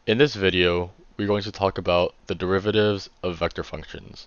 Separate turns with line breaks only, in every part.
In this video, we're going to talk about the derivatives of vector functions.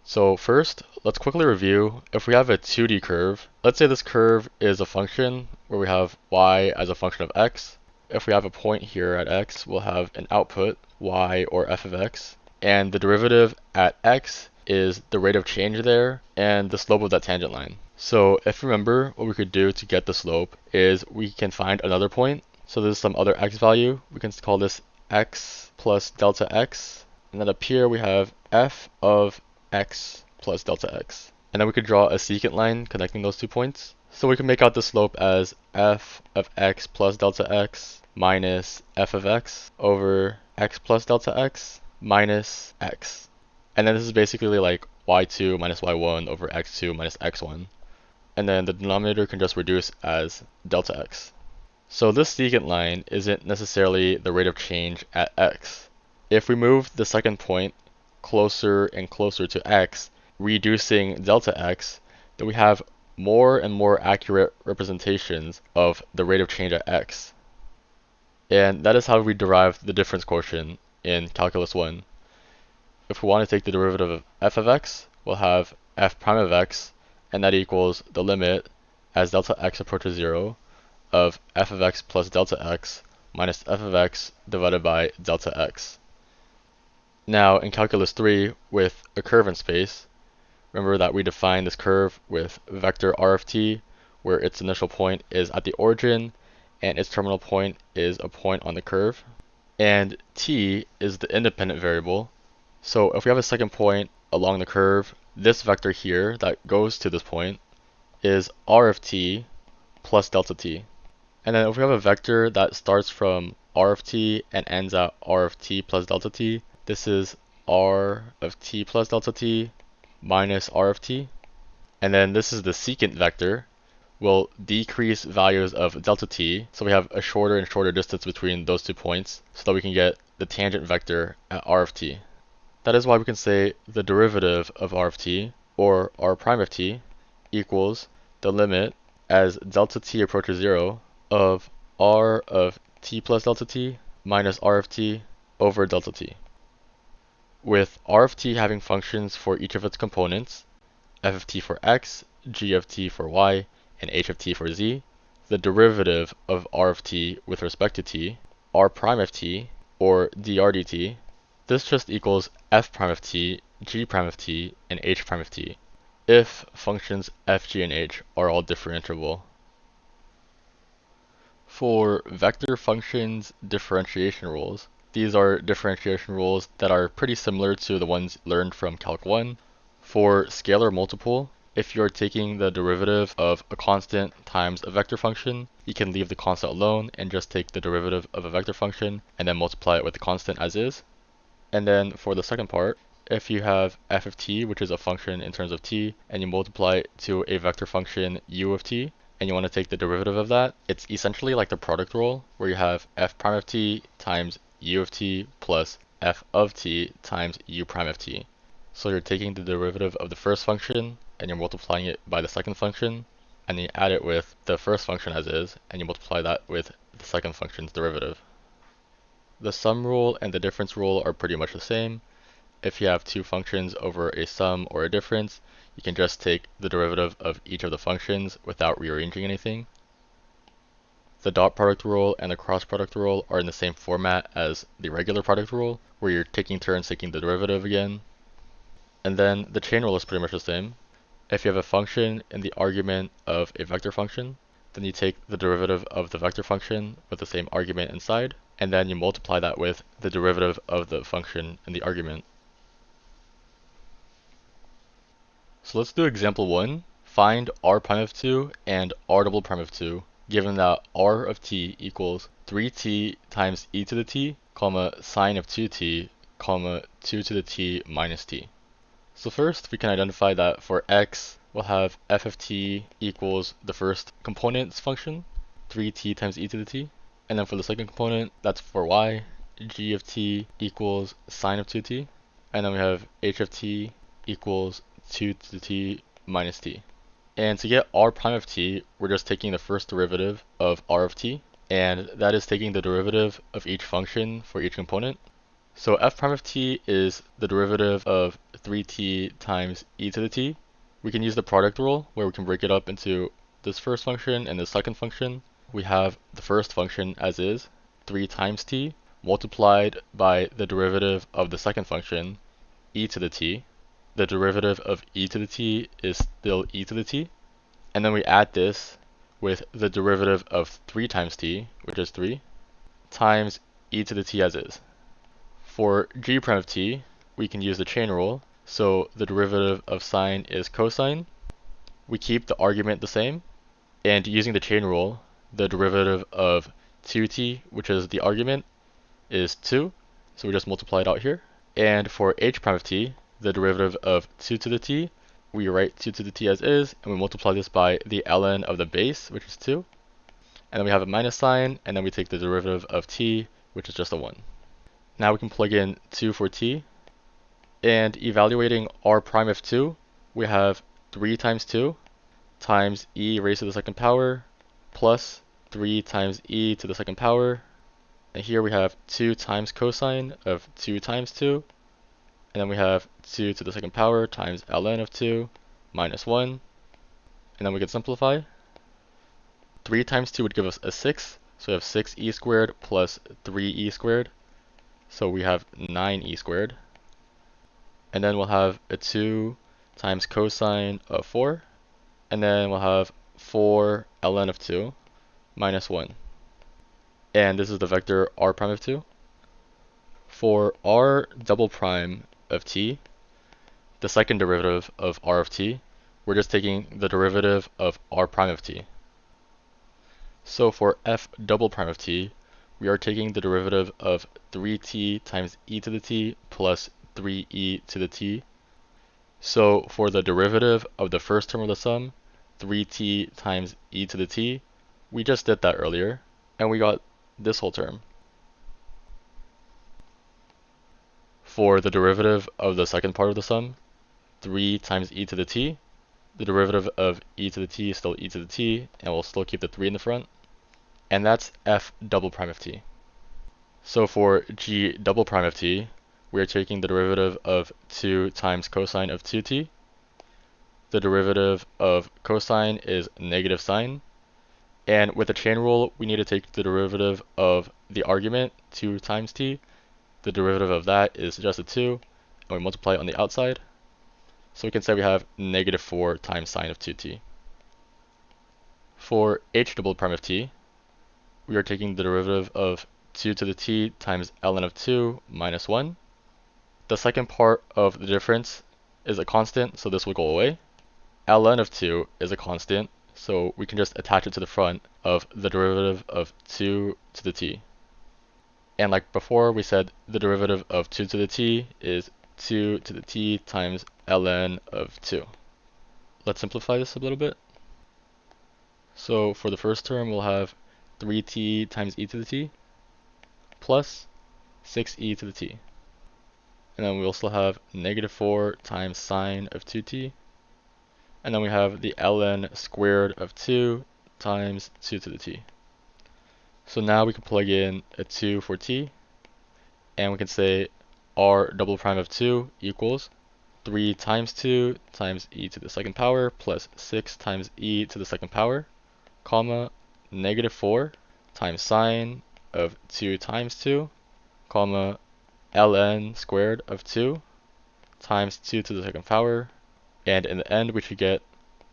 So first, let's quickly review. If we have a 2D curve, let's say this curve is a function where we have y as a function of x. If we have a point here at x, we'll have an output, y or f of x, and the derivative at x is the rate of change there and the slope of that tangent line. So if you remember, what we could do to get the slope is we can find another point. So there's some other x value. We can call this x plus delta x, and then up here we have f of x plus delta x. And then we could draw a secant line connecting those 2 points. So we can make out the slope as f of x plus delta x minus f of x over x plus delta x minus x. And then this is basically like y2 minus y1 over x2 minus x1. And then the denominator can just reduce as delta x. So this secant line isn't necessarily the rate of change at x. If we move the second point closer and closer to x, reducing delta x, then we have more and more accurate representations of the rate of change at x. And that is how we derive the difference quotient in Calculus 1. If we want to take the derivative of f of x, we'll have f prime of x, and that equals the limit as delta x approaches 0 of f of x plus delta x minus f of x divided by delta x. Now in Calculus 3, with a curve in space, remember that we define this curve with vector r of t, where its initial point is at the origin and its terminal point is a point on the curve. And t is the independent variable. So if we have a second point along the curve, this vector here that goes to this point is r of t plus delta t. And then if we have a vector that starts from r of t and ends at r of t plus delta t, this is r of t plus delta t minus r of t. And then this is the secant vector. We'll decrease values of delta t, so we have a shorter and shorter distance between those 2 points, so that we can get the tangent vector at r of t. That is why we can say the derivative of r of t, or r prime of t, equals the limit as delta t approaches 0 of r of t plus delta t minus r of t over delta t. With r of t having functions for each of its components, f of t for x, g of t for y, and h of t for z, the derivative of r of t with respect to t, r prime of t, or dr dt, this just equals f prime of t, g prime of t, and h prime of t, if functions f, g, and h are all differentiable. For vector functions differentiation rules, these are differentiation rules that are pretty similar to the ones learned from Calc 1. For scalar multiple, if you're taking the derivative of a constant times a vector function, you can leave the constant alone and just take the derivative of a vector function and then multiply it with the constant as is. And then for the second part, if you have f of t, which is a function in terms of t, and you multiply it to a vector function u of t, and you want to take the derivative of that, it's essentially like the product rule, where you have f prime of t times u of t plus f of t times u prime of t. So you're taking the derivative of the first function, and you're multiplying it by the second function, and you add it with the first function as is, and you multiply that with the second function's derivative. The sum rule and the difference rule are pretty much the same. If you have 2 functions over a sum or a difference, you can just take the derivative of each of the functions without rearranging anything. The dot product rule and the cross product rule are in the same format as the regular product rule, where you're taking turns taking the derivative again. And then the chain rule is pretty much the same. If you have a function in the argument of a vector function, then you take the derivative of the vector function with the same argument inside, and then you multiply that with the derivative of the function in the argument. So let's do example 1. Find r prime of 2 and r double prime of 2, given that r of t equals 3t times e to the t, comma, sine of 2t, comma, 2 to the t minus t. So first, we can identify that for x, we'll have f of t equals the first component's function, 3t times e to the t. And then for the second component, that's for y, g of t equals sine of 2t. And then we have h of t equals 2 to the t minus t. And to get r prime of t, we're just taking the first derivative of r of t. and that is taking the derivative of each function for each component. So f prime of t is the derivative of 3t times e to the t. We can use the product rule where we can break it up into this first function and the second function. We have the first function as is, 3 times t, multiplied by the derivative of the second function, e to the t. The derivative of e to the t is still e to the t. And then we add this with the derivative of 3 times t, which is 3, times e to the t as is. For g prime of t, we can use the chain rule. So the derivative of sine is cosine. We keep the argument the same. And using the chain rule, the derivative of 2t, which is the argument, is 2. So we just multiply it out here. And for h prime of t, the derivative of 2 to the t, we write 2 to the t as is, and we multiply this by the ln of the base, which is 2. And then we have a minus sign, and then we take the derivative of t, which is just a 1. Now we can plug in 2 for t, and evaluating r prime of 2, we have 3 times 2 times e raised to the second power plus 3 times e to the second power. And here we have 2 times cosine of 2 times 2. And then we have 2 to the second power times ln of 2 minus 1. And then we can simplify. 3 times 2 would give us a 6. So we have 6e squared plus 3e squared. So we have 9e squared. And then we'll have a 2 times cosine of 4. And then we'll have 4 ln of 2 minus 1. And this is the vector r prime of 2. For r double prime of t, the second derivative of r of t, we're just taking the derivative of r prime of t. So for f double prime of t, we are taking the derivative of 3t times e to the t plus 3e to the t. So for the derivative of the first term of the sum, 3t times e to the t, we just did that earlier, and we got this whole term. For the derivative of the second part of the sum, 3 times e to the t, the derivative of e to the t is still e to the t, and we'll still keep the 3 in the front. And that's f double prime of t. So for g double prime of t, we are taking the derivative of 2 times cosine of 2t. The derivative of cosine is negative sine. And with the chain rule, we need to take the derivative of the argument, 2 times t. The derivative of that is just a 2, and we multiply it on the outside. So we can say we have negative 4 times sine of 2t. For h double prime of t, we are taking the derivative of 2 to the t times ln of 2 minus 1. The second part of the difference is a constant, so this will go away. Ln of 2 is a constant, so we can just attach it to the front of the derivative of 2 to the t. And like before, we said the derivative of 2 to the t is 2 to the t times ln of 2. Let's simplify this a little bit. So for the first term, we'll have 3t times e to the t plus 6e to the t. And then we'll still have negative 4 times sine of 2t. And then we have the ln squared of 2 times 2 to the t. So now we can plug in a 2 for t, and we can say r double prime of 2 equals 3 times 2 times e to the second power plus 6 times e to the second power, comma, negative 4 times sine of 2 times 2, comma, ln squared of 2 times 2 to the second power, and in the end we should get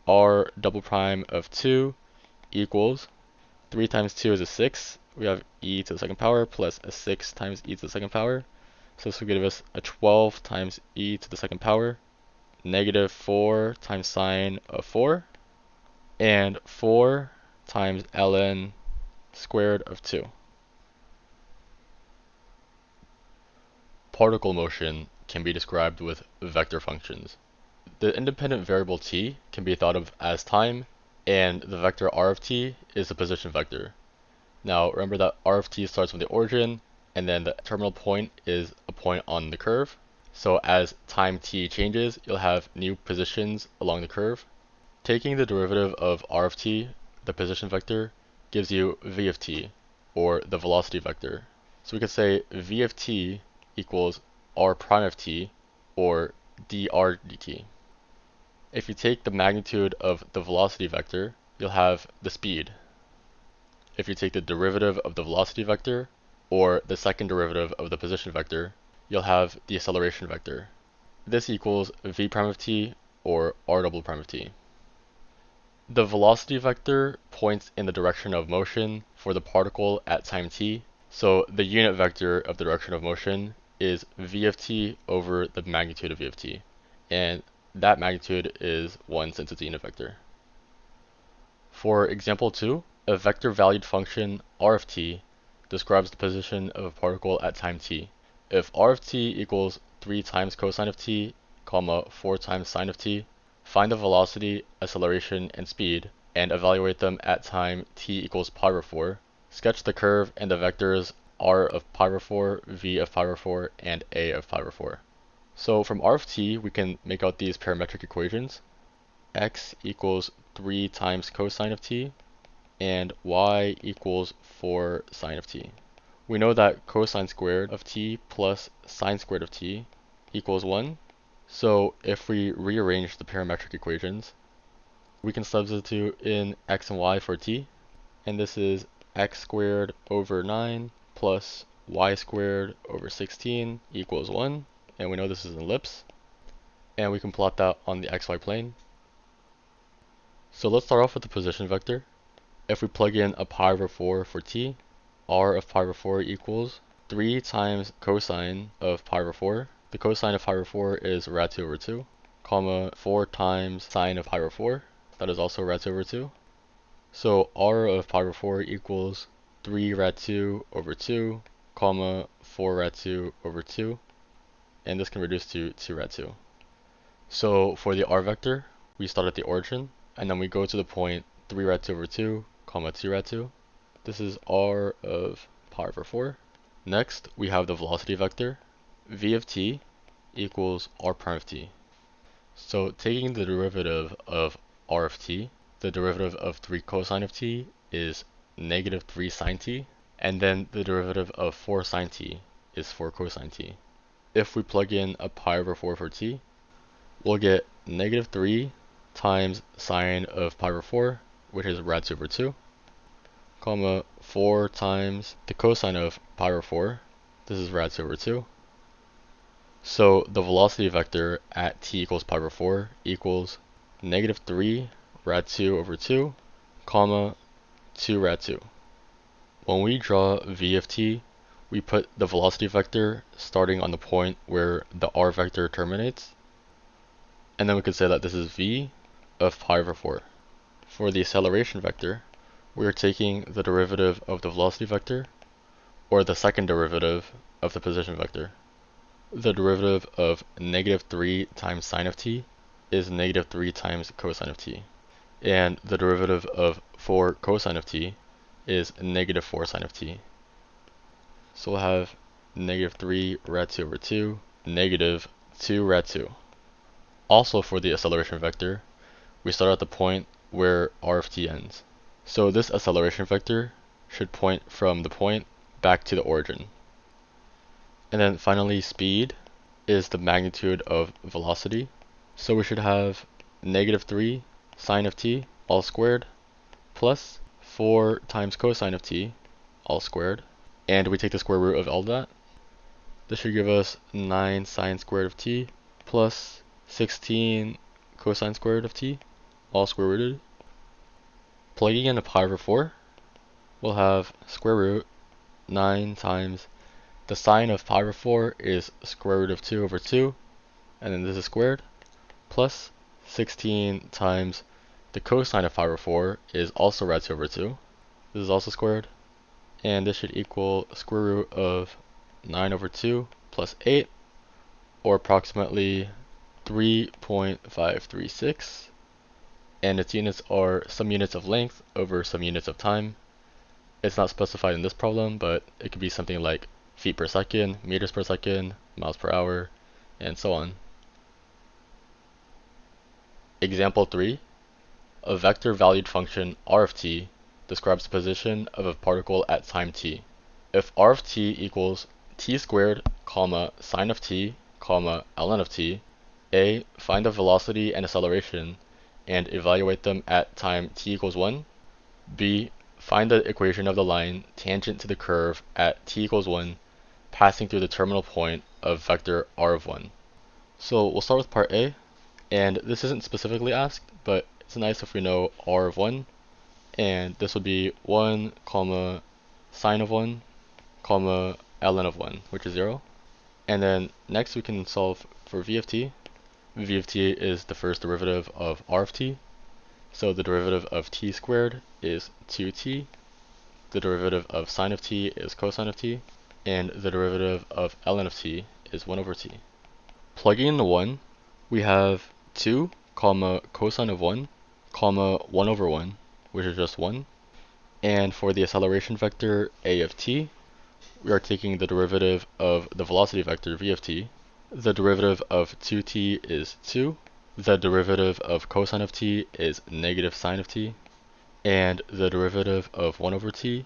r double prime of 2 equals 3 times 2 is a 6. We have e to the second power plus a 6 times e to the second power. So this will give us a 12 times e to the second power, negative 4 times sine of 4, and 4 times ln squared of 2. Particle motion can be described with vector functions. The independent variable t can be thought of as time, and the vector r of t is the position vector. Now remember that r of t starts from the origin, and then the terminal point is a point on the curve. So as time t changes, you'll have new positions along the curve. Taking the derivative of r of t, the position vector, gives you v of t, or the velocity vector. So we could say v of t equals r prime of t, or dr dt. If you take the magnitude of the velocity vector, you'll have the speed. If you take the derivative of the velocity vector, or the second derivative of the position vector, you'll have the acceleration vector. This equals v prime of t, or r double prime of t. The velocity vector points in the direction of motion for the particle at time t, so the unit vector of the direction of motion is v of t over the magnitude of v of t, and that magnitude is 1 since it's a unit vector. For example 2, a vector-valued function r of t describes the position of a particle at time t. If r of t equals 3 times cosine of t, 4 times sine of t, find the velocity, acceleration, and speed, and evaluate them at time t equals pi over 4. Sketch the curve and the vectors r of pi over 4, v of pi over 4, and a of pi over 4. So from r of t, we can make out these parametric equations. X equals 3 times cosine of t, and y equals 4 sine of t. We know that cosine squared of t plus sine squared of t equals 1. So if we rearrange the parametric equations, we can substitute in x and y for t, and this is x squared over 9 plus y squared over 16 equals 1, and we know this is an ellipse, and we can plot that on the xy plane. So let's start off with the position vector. If we plug in a pi over 4 for t, r of pi over 4 equals 3 times cosine of pi over 4. The cosine of pi over 4 is rad 2 over 2, 4 times sine of pi over 4. That is also rad 2 over 2. So r of pi over 4 equals 3 rad 2 over 2, 4 rad 2 over 2, and this can reduce to 2 rad 2. So for the r vector, we start at the origin, and then we go to the point 3 rad 2 over 2, 2 rad 2. This is r of pi over 4. Next, we have the velocity vector. V of t equals r prime of t. So taking the derivative of r of t, the derivative of 3 cosine of t is negative 3 sine t, and then the derivative of 4 sine t is 4 cosine t. If we plug in a pi over 4 for t, we'll get negative 3 times sine of pi over 4, which is rad 2 over 2, 4 times the cosine of pi over 4, this is rad 2 over 2. So the velocity vector at t equals pi over 4 equals negative 3 rad 2 over 2, 2 rad 2. When we draw v of t, we put the velocity vector starting on the point where the r vector terminates, and then we could say that this is v of pi over 4. For the acceleration vector, we are taking the derivative of the velocity vector, or the second derivative of the position vector. The derivative of negative 3 times sine of t is negative 3 times cosine of t, and the derivative of 4 cosine of t is negative 4 sine of t. So we'll have negative 3 rad 2 over 2, negative 2 rad 2. Also for the acceleration vector, we start at the point where r of t ends. So this acceleration vector should point from the point back to the origin. And then finally, speed is the magnitude of velocity. So we should have negative 3 sine of t all squared plus 4 times cosine of t all squared. And we take the square root of all that. This should give us 9 sine squared of t plus 16 cosine squared of t all square rooted. Plugging in a pi over 4, we'll have square root 9 times the sine of pi over 4 is square root of 2 over 2, and then this is squared, plus 16 times the cosine of pi over 4 is also rad 2 over 2. This is also squared, and this should equal square root of 9 over 2 plus 8, or approximately 3.536. And its units are some units of length over some units of time. It's not specified in this problem, but it could be something like feet per second, meters per second, miles per hour, and so on. Example 3. A vector-valued function r of t describes the position of a particle at time t. If r of t equals t squared, comma, sine of t, comma, ln of t, A. Find the velocity and acceleration and evaluate them at time t equals 1. B. Find the equation of the line tangent to the curve at t equals 1 passing through the terminal point of vector r of 1. So we'll start with part A, and this isn't specifically asked, but it's nice if we know r of 1, and this would be 1, comma, sine of 1, comma, ln of 1, which is 0. And then next we can solve for v of t. V of t is the first derivative of r of t, so the derivative of t squared is 2t, the derivative of sine of t is cosine of t, and the derivative of ln of t is 1 over t. Plugging in the 1, we have 2, comma, cosine of 1, comma, 1 over 1, which is just 1. And for the acceleration vector a of t, we are taking the derivative of the velocity vector v of t. The derivative of 2t is 2. The derivative of cosine of t is negative sine of t. And the derivative of 1 over t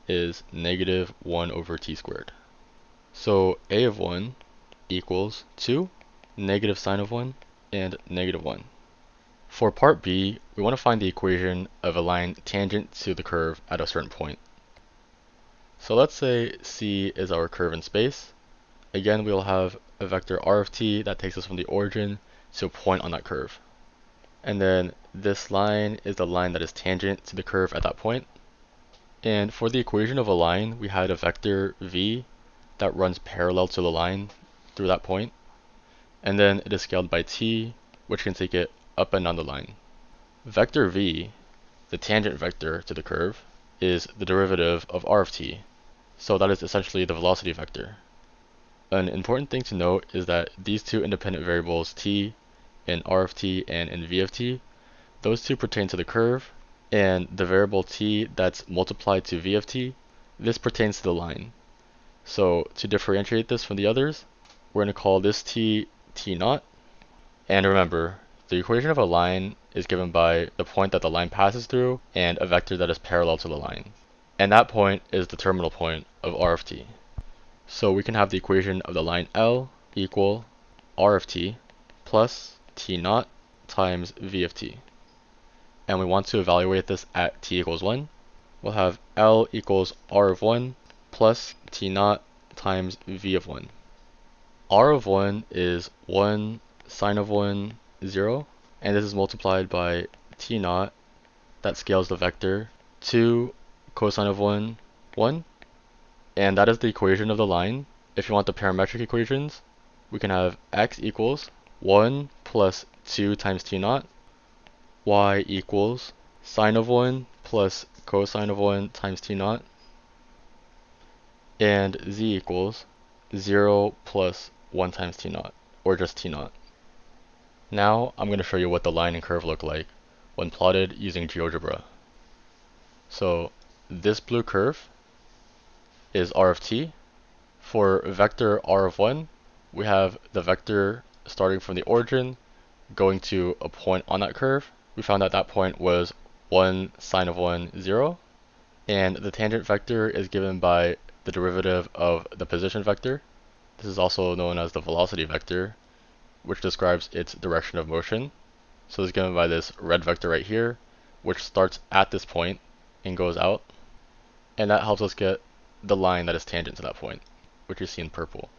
is negative 1 over t squared. So a of 1 equals 2, negative sine of 1, and negative 1. For part B, we want to find the equation of a line tangent to the curve at a certain point. So let's say C is our curve in space. Again, we'll have a vector r of t that takes us from the origin to a point on that curve. And then this line is the line that is tangent to the curve at that point. And for the equation of a line, we had a vector v that runs parallel to the line through that point. And then it is scaled by t, which can take it up and down the line. Vector v, the tangent vector to the curve, is the derivative of r of t. So that is essentially the velocity vector. An important thing to note is that these two independent variables t in r of t and in v of t, those two pertain to the curve, and the variable t that's multiplied to v of t, this pertains to the line. So to differentiate this from the others, we're going to call this t t naught. And remember, the equation of a line is given by the point that the line passes through and a vector that is parallel to the line. And that point is the terminal point of r of t. So we can have the equation of the line L equal r of t plus t naught times v of t. And we want to evaluate this at t equals 1. We'll have L equals r of 1 plus t naught times v of 1. R of 1 is 1 sine of 1, 0, and this is multiplied by t naught that scales the vector 2 cosine of 1, 1. And that is the equation of the line. If you want the parametric equations, we can have x equals 1 plus 2 times t naught, y equals sine of 1 plus cosine of 1 times t naught, and z equals 0 plus 1 times t naught, or just t naught. Now I'm going to show you what the line and curve look like when plotted using GeoGebra. So this blue curve is r of t. For vector r of 1, we have the vector starting from the origin, going to a point on that curve. We found that that point was 1 sine of 1, 0. And the tangent vector is given by the derivative of the position vector. This is also known as the velocity vector, which describes its direction of motion. So it's given by this red vector right here, which starts at this point and goes out. And that helps us get the line that is tangent to that point, which you see in purple.